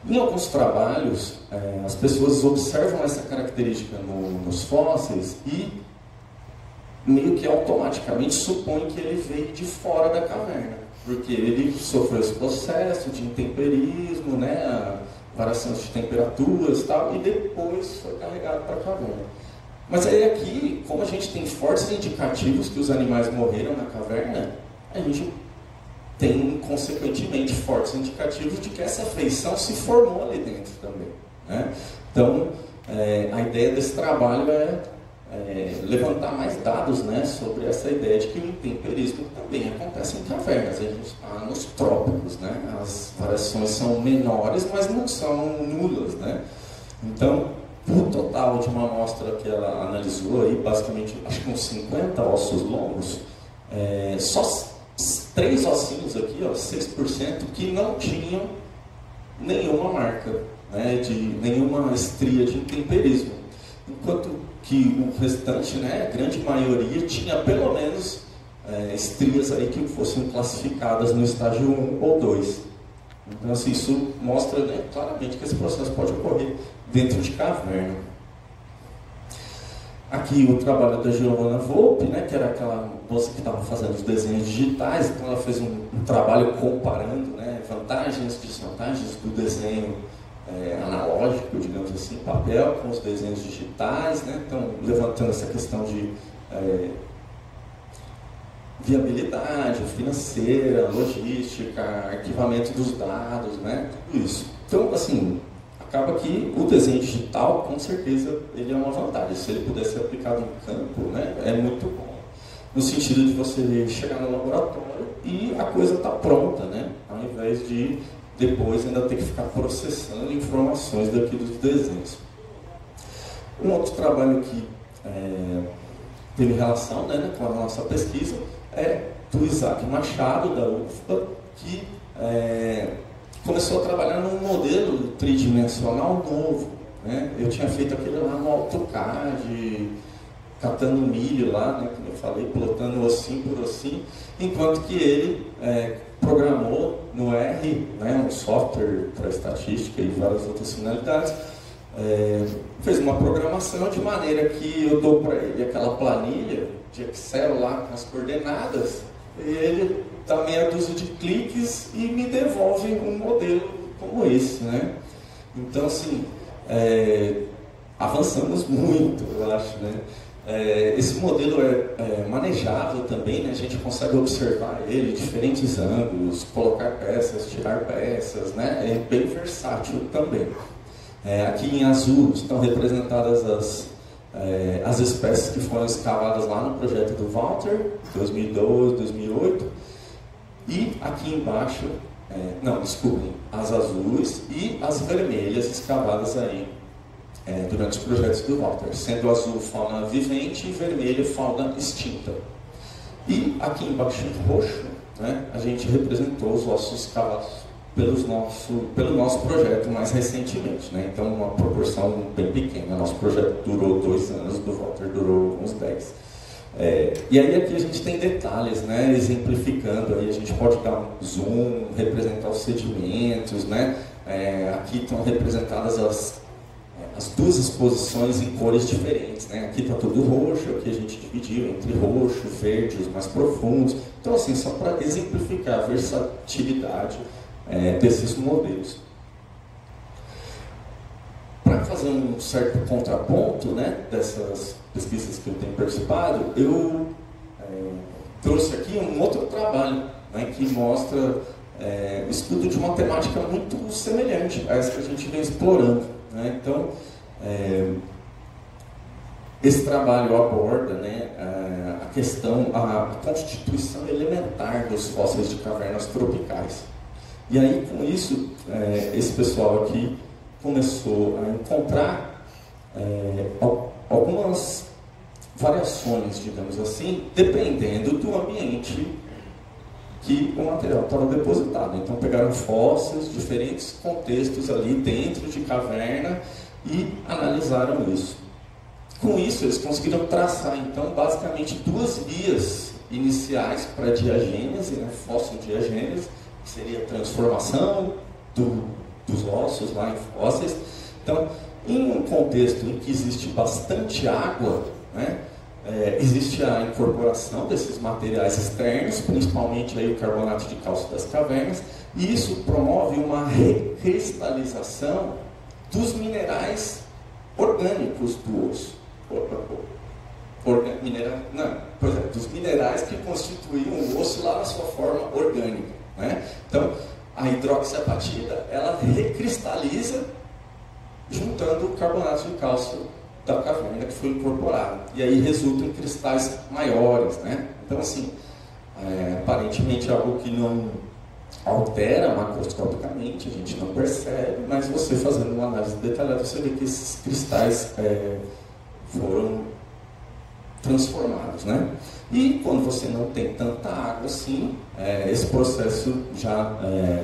Em alguns trabalhos, as pessoas observam essa característica nos fósseis e meio que automaticamente supõem que ele veio de fora da caverna, porque ele sofreu esse processo de intemperismo, né, variações de temperaturas e tal, e depois foi carregado para a caverna. Mas aí aqui, como a gente tem fortes indicativos que os animais morreram na caverna, a gente tem, consequentemente, fortes indicativos de que essa feição se formou ali dentro também, né? Então, a ideia desse trabalho é levantar mais dados, né, sobre essa ideia de que o intemperismo também acontece em cavernas. A gente está nos trópicos, né? As variações são menores, mas não são nulas, né? Então, o total de uma amostra que ela analisou, aí, basicamente, acho que uns 50 ossos longos, só 3 ossinhos aqui, ó, 6%, que não tinham nenhuma marca, né, de nenhuma estria de intemperismo. Enquanto que o restante, né, a grande maioria, tinha pelo menos estrias aí que fossem classificadas no estágio 1 ou 2. Então, assim, isso mostra, né, claramente que esse processo pode ocorrer dentro de caverna. Aqui o trabalho da Giovanna Volpe, né, que era aquela moça que estava fazendo os desenhos digitais, então ela fez um trabalho comparando, né, vantagens e desvantagens do desenho analógico, digamos assim, papel, com os desenhos digitais, né, então levantando essa questão de viabilidade financeira, logística, arquivamento dos dados, né, tudo isso. Então, assim, a acaba que o desenho digital, com certeza, ele é uma vantagem. Se ele puder ser aplicado em campo, né, é muito bom. No sentido de você chegar no laboratório e a coisa está pronta, né, ao invés de depois ainda ter que ficar processando informações daqueles desenhos. Um outro trabalho que teve relação, né, com a nossa pesquisa é do Isaac Machado, da UFBA, que começou a trabalhar num modelo tridimensional novo, né? Eu tinha feito aquele lá no AutoCAD, catando milho lá, né, como eu falei, plotando ossinho por ossinho, enquanto que ele programou no R, né, um software para estatística e várias outras finalidades, fez uma programação de maneira que eu dou para ele aquela planilha de Excel lá com as coordenadas, e ele dá meia dúzia de cliques e me devolve um modelo como esse, né? Então, assim, avançamos muito, eu acho, né? Esse modelo é manejável também, né? A gente consegue observar ele em diferentes ângulos, colocar peças, tirar peças, né? É bem versátil também. Aqui em azul estão representadas as espécies que foram escavadas lá no projeto do Walter, 2012, 2008, e aqui embaixo, as azuis e as vermelhas escavadas aí durante os projetos do Walter, sendo azul fauna vivente e vermelho fauna extinta. E aqui embaixo em roxo, né, a gente representou os ossos escavados pelo nosso projeto mais recentemente, né? Então uma proporção bem pequena. Nosso projeto durou 2 anos, do Walter durou uns 10. E aí aqui a gente tem detalhes, né, exemplificando, aí a gente pode dar um zoom, representar os sedimentos, né? Aqui estão representadas as duas exposições em cores diferentes, né? Aqui está tudo roxo, aqui a gente dividiu entre roxo, verde, os mais profundos. Então, assim, só para exemplificar a versatilidade desses modelos. Para fazer um certo contraponto, né, dessas pesquisas que eu tenho participado, eu trouxe aqui um outro trabalho, né, que mostra o estudo de uma temática muito semelhante a essa que a gente vem explorando, né? Então, esse trabalho aborda, né, a questão, a constituição elementar dos fósseis de cavernas tropicais. E aí, com isso, esse pessoal aqui começou a encontrar algumas variações, digamos assim, dependendo do ambiente que o material estava depositado. Então, pegaram fósseis, diferentes contextos ali dentro de caverna e analisaram isso. Com isso, eles conseguiram traçar, então, basicamente 2 vias iniciais para a diagênese, né, fóssil-diagênese, que seria a transformação dos ossos lá em fósseis. Então, em um contexto em que existe bastante água, né, existe a incorporação desses materiais externos, principalmente aí o carbonato de cálcio das cavernas, e isso promove uma recristalização dos minerais orgânicos do osso. Dos minerais que constituíam o osso lá na sua forma orgânica, né? Então, a hidroxiapatita, ela recristaliza juntando o carbonato de cálcio da caverna que foi incorporado. E aí resulta em cristais maiores, né? Então, assim, aparentemente é algo que não altera macroscopicamente, a gente não percebe, mas você fazendo uma análise detalhada, você vê que esses cristais foram transformados, né? E quando você não tem tanta água assim, esse processo já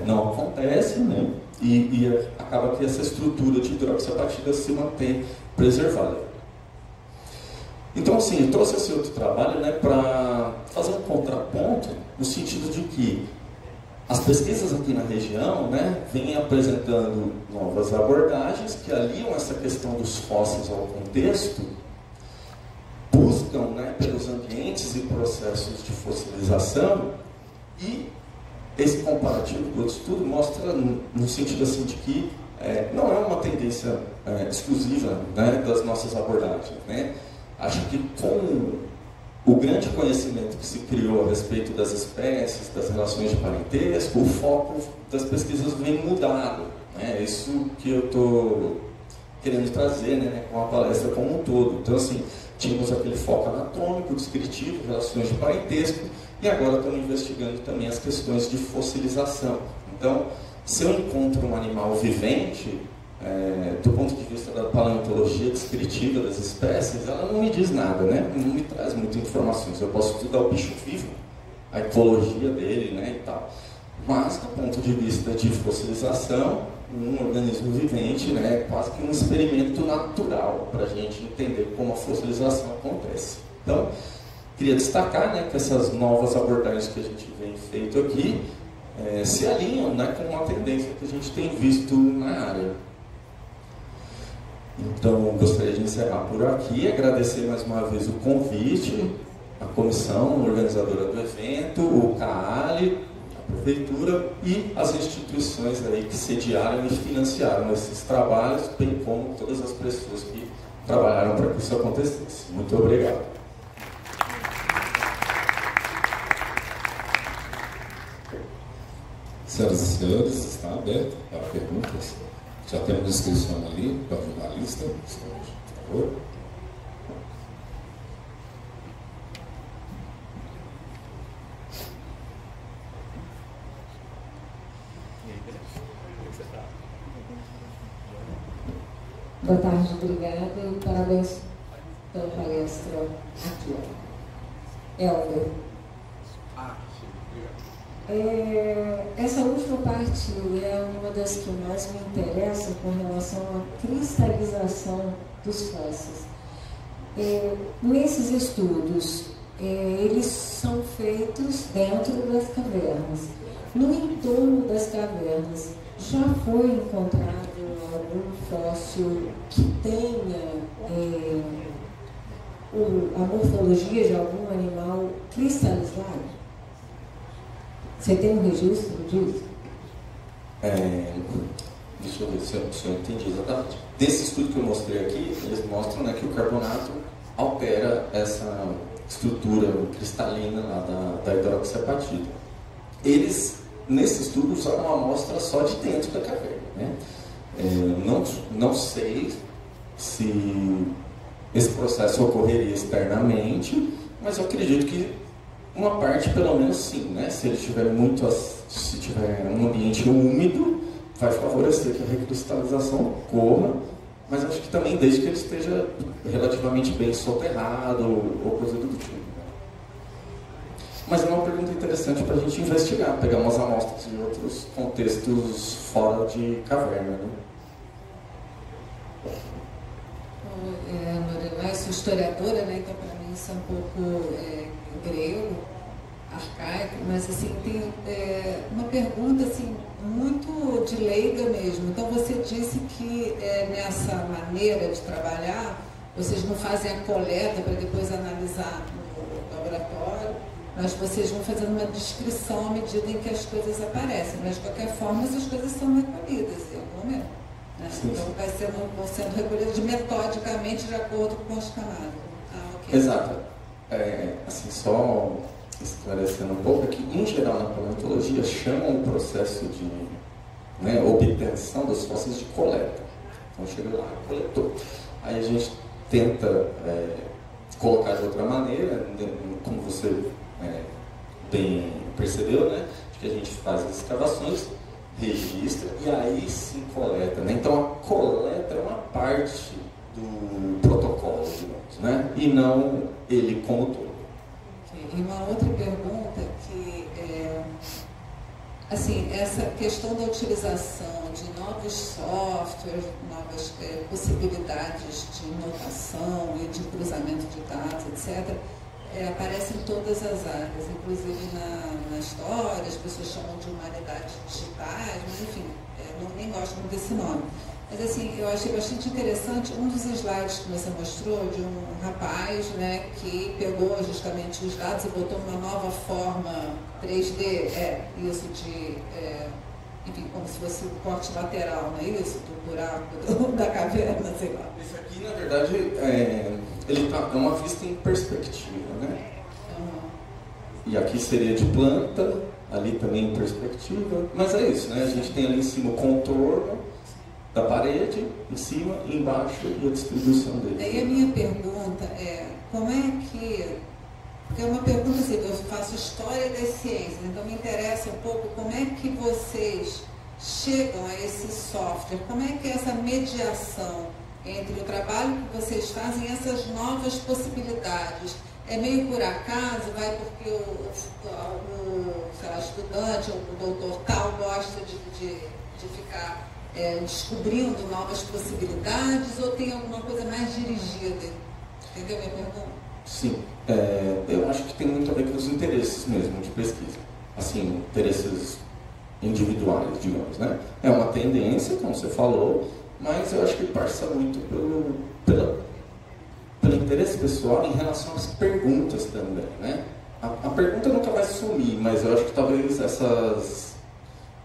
não acontece, né? E acaba que essa estrutura de hidroxiapatita se mantém preservada. Então, assim, eu trouxe esse outro trabalho, né, para fazer um contraponto no sentido de que as pesquisas aqui na região, né, vêm apresentando novas abordagens que aliam essa questão dos fósseis ao contexto, buscam, né, pelos ambientes e processos de fossilização, e esse comparativo do estudo mostra no sentido assim de que não é uma tendência exclusiva, né, das nossas abordagens, né? Acho que com o grande conhecimento que se criou a respeito das espécies, das relações de parentesco, o foco das pesquisas vem mudado, É isso que eu estou querendo trazer, né, com a palestra como um todo. Então, assim, tínhamos aquele foco anatômico, descritivo, relações de parentesco, e agora estamos investigando também as questões de fossilização. Então, se eu encontro um animal vivente, do ponto de vista da paleontologia descritiva das espécies, ela não me diz nada, né? Não me traz muitas informações. Eu posso estudar o bicho vivo, a ecologia dele, né, e tal. Mas, do ponto de vista de fossilização, um organismo vivente, né, é quase que um experimento natural para a gente entender como a fossilização acontece. Então, queria destacar, né, que essas novas abordagens que a gente vem feito aqui se alinham, né, com uma tendência que a gente tem visto na área. Então, gostaria de encerrar por aqui, agradecer mais uma vez o convite, a comissão organizadora do evento, o CAALI, a Prefeitura e as instituições aí que sediaram e financiaram esses trabalhos, bem como todas as pessoas que trabalharam para que isso acontecesse. Muito obrigado. Senhoras e senhores, está aberto para perguntas. Já temos inscrição ali para o jornalista, por favor. Boa tarde, obrigada e parabéns pela palestra aqui. Helder. Essa última parte é uma das que mais me interessa com relação à cristalização dos fósseis. Nesses estudos, eles são feitos dentro das cavernas. No entorno das cavernas, já foi encontrado algum fóssil que tenha a morfologia de algum animal cristalizado? Você tem um registro disso? Deixa eu ver se eu entendi exatamente. Desse estudo que eu mostrei aqui, eles mostram, né, que o carbonato altera essa estrutura cristalina lá da hidroxiapatita. Eles, nesse estudo, usaram uma amostra só de dentro da caverna, né? Não sei se esse processo ocorreria externamente, mas eu acredito que uma parte, pelo menos, sim, né? Se ele tiver se tiver um ambiente úmido, vai favorecer que a recristalização ocorra, mas acho que também desde que ele esteja relativamente bem soterrado ou coisa do tipo. Mas é uma pergunta interessante para a gente investigar, pegar umas amostras de outros contextos fora de caverna, né? Eu sou historiadora, né? Então para mim isso é um pouco grego, arcaico, mas assim, tem uma pergunta assim, muito de leiga mesmo. Então você disse que nessa maneira de trabalhar, vocês não fazem a coleta para depois analisar no laboratório, mas vocês vão fazendo uma descrição à medida em que as coisas aparecem, mas de qualquer forma essas coisas são recolhidas em algum momento, né? Então vão sendo recolhidas metodicamente de acordo com as camadas. Okay. Exato. Assim, só esclarecendo um pouco, é que em geral na paleontologia chamam o processo de obtenção dos fósseis de coleta. Então chega lá, coletou. Aí a gente tenta colocar de outra maneira, como você bem percebeu, né? De que a gente faz as escavações, registra e aí sim coleta, né? Então a coleta é uma parte do protocolo, digamos, né? E não ele como todo. E uma outra pergunta que assim, essa questão da utilização de novos softwares, novas possibilidades de notação e de cruzamento de dados, etc., aparece em todas as áreas, inclusive na história, as pessoas chamam de humanidades digitais, mas enfim, nem gosto muito desse nome. Mas assim, eu achei bastante interessante um dos slides que você mostrou de um rapaz, né, que pegou justamente os dados e botou uma nova forma 3D, isso de, enfim, como se fosse um corte lateral, não é isso? Do buraco da caverna, sei lá. Isso aqui, na verdade, é uma vista em perspectiva, né? Uhum. E aqui seria de planta, ali também em perspectiva, mas é isso, né? A gente tem ali em cima o contorno, da parede, em cima, embaixo e a distribuição dele. Aí a minha pergunta é, como é que... Porque é uma pergunta assim, eu faço história das ciências, então me interessa um pouco como é que vocês chegam a esse software, como é que é essa mediação entre o trabalho que vocês fazem e essas novas possibilidades. É meio por acaso, vai porque o sei lá, estudante ou o doutor tal gosta de ficar descobrindo novas possibilidades, ou tem alguma coisa mais dirigida? Entendeu a minha pergunta? Sim, eu acho que tem muito a ver com os interesses mesmo de pesquisa. Assim, interesses individuais, digamos, né? É uma tendência, como você falou, mas eu acho que passa muito pelo interesse pessoal em relação às perguntas também, né? A pergunta nunca vai sumir, mas eu acho que talvez essas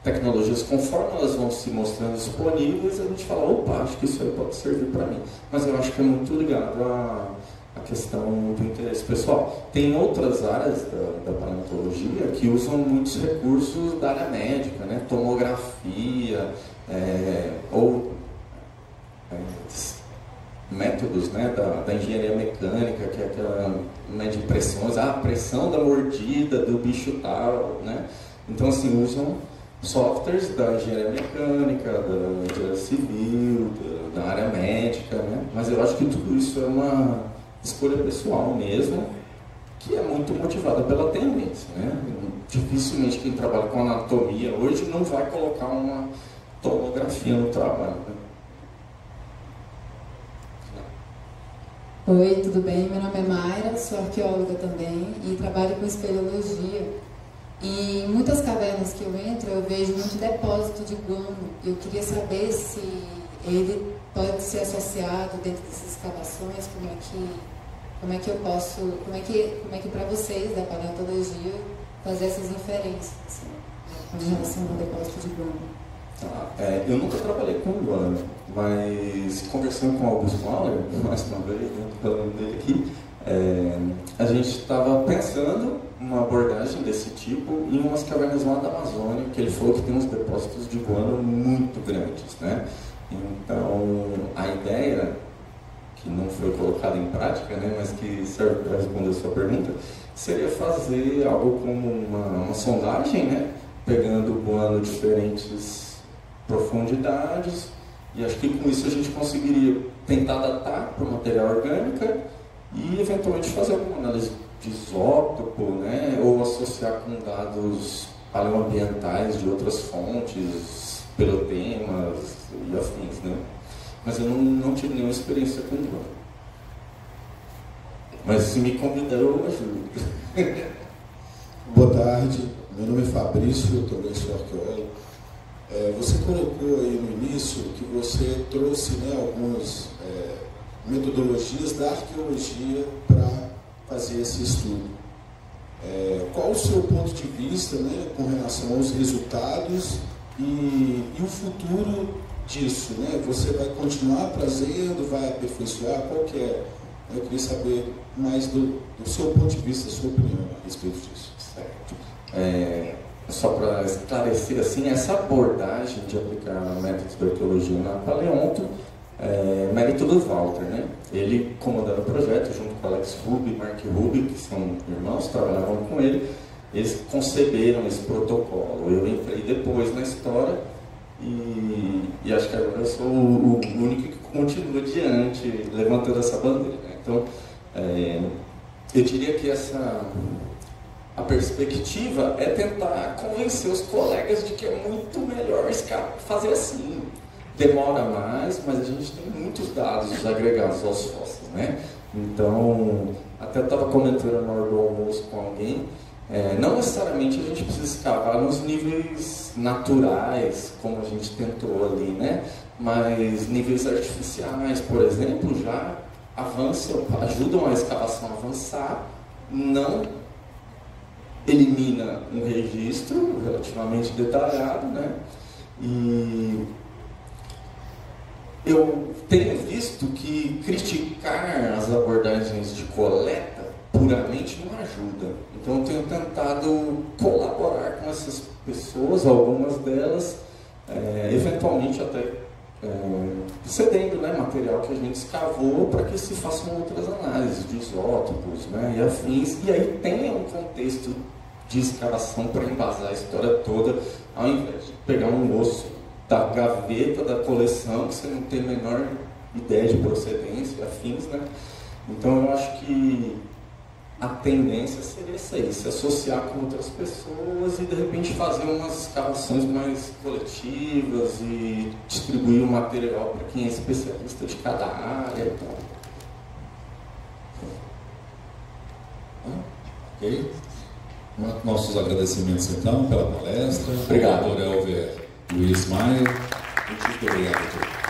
tecnologias, conforme elas vão se mostrando disponíveis, a gente fala, opa, acho que isso aí pode servir para mim. Mas eu acho que é muito ligado à questão do interesse pessoal. Tem outras áreas da paleontologia que usam muitos recursos da área médica, né? Tomografia, ou métodos, né, da engenharia mecânica, que é aquela mede pressões, a pressão da mordida do bicho tal, né? Então, assim, usam softwares da engenharia mecânica, da engenharia civil, da área médica, né? Mas eu acho que tudo isso é uma escolha pessoal mesmo, que é muito motivada pela tendência, né? Dificilmente quem trabalha com anatomia hoje não vai colocar uma tomografia no trabalho, né? Oi, tudo bem? Meu nome é Mayra, sou arqueóloga também e trabalho com espeleologia. E em muitas cavernas que eu entro, eu vejo muito depósito de guano. Eu queria saber se ele pode ser associado dentro dessas escavações, como é que eu posso, como é que para vocês da paleontologia fazer essas inferências assim, em relação ao depósito de guano. Eu nunca trabalhei com guano, mas conversando com o Augusto Mahler, mais uma vez, né, falando dele aqui, a gente estava pensando uma abordagem desse tipo em umas cavernas lá da Amazônia, que ele falou que tem uns depósitos de guano muito grandes, né? Então, a ideia, que não foi colocada em prática, né, mas que serve para responder a sua pergunta, seria fazer algo como uma sondagem, né, pegando guano de diferentes profundidades, e acho que com isso a gente conseguiria tentar datar para o material orgânico e eventualmente fazer alguma análise de isótopo, né, ou associar com dados paleoambientais de outras fontes, pelotemas e afins, né? Mas eu não tive nenhuma experiência com guano. Mas se me convidar, eu ajudo. Boa tarde, meu nome é Fabrício, eu também sou arqueólogo. Você colocou aí no início que você trouxe, né, algumas metodologias da arqueologia para fazer esse estudo. Qual o seu ponto de vista, né, com relação aos resultados e o futuro disso? Né? Você vai continuar trazendo, vai aperfeiçoar? Qual que é? Eu queria saber mais do seu ponto de vista, da sua opinião a respeito disso. Certo. Só para esclarecer, assim, essa abordagem de aplicar métodos de arqueologia na paleonto é mérito do Walter, né? Ele comandando o projeto junto com Alex Ruby e Mark Ruby, que são irmãos, trabalhavam com ele. Eles conceberam esse protocolo. Eu entrei depois na história e acho que agora eu sou o único que continua adiante, levantando essa bandeira, né? Então, eu diria que a perspectiva é tentar convencer os colegas de que é muito melhor fazer assim. Demora mais, mas a gente tem muitos dados agregados aos fósseis, né? Então, até estava comentando na hora do almoço com alguém, não necessariamente a gente precisa escavar nos níveis naturais, como a gente tentou ali, né? Mas níveis artificiais, por exemplo, já avançam, ajudam a escavação a avançar, não elimina um registro relativamente detalhado, né? E eu tenho visto que criticar as abordagens de coleta puramente não ajuda. Então eu tenho tentado colaborar com essas pessoas, algumas delas, eventualmente até cedendo, né, material que a gente escavou para que se façam outras análises de isótopos, né, e afins, e aí tenha um contexto de escavação para embasar a história toda, ao invés de pegar um osso da gaveta da coleção que você não tem a menor ideia de procedência, afins, né? Então eu acho que a tendência seria essa aí, se associar com outras pessoas e de repente fazer umas escavações mais coletivas e distribuir o material para quem é especialista de cada área e tal. Ok? Nossos agradecimentos então pela palestra. Obrigado. Doutor Elver Luiz Maia. Muito obrigado a todos.